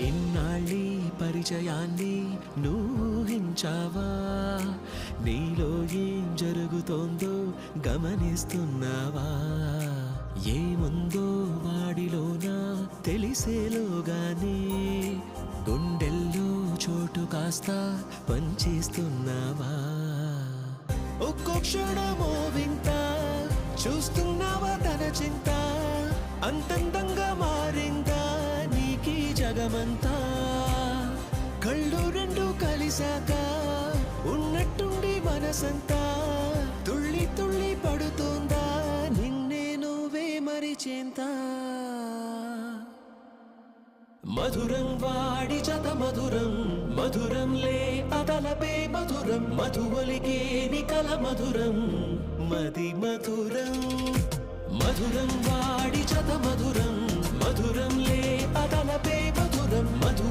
ఇన్నాళ్ళీ పరిచయాన్ని నూహించావా? నీలో ఏం జరుగుతోందో గమనిస్తున్నావా? ఏముందో వాడిలోన తెలిసేలోగానే గుండెల్లో చోటు కాస్త పంచేస్తున్నావా? ఒక్కో క్షణమో వింత చూస్తున్నావా తన చింత? అంతందంగా మారిందా నీకీ జగమంతా? కళ్ళు రెండు కలిసాక ఉన్నట్టుండి మనసంతా తుళ్ళి తుళ్ళి పడుతుందా నిన్నే నువ్వే మరిచేంత? మధురం వాడి జత మధురం, మధురంలే అదలపే మధురం, మధువలికే నికల మధురం, మది మధురం. మధురం వాడి జత మధురం, మధురంలే అదలపే మధురం, మధు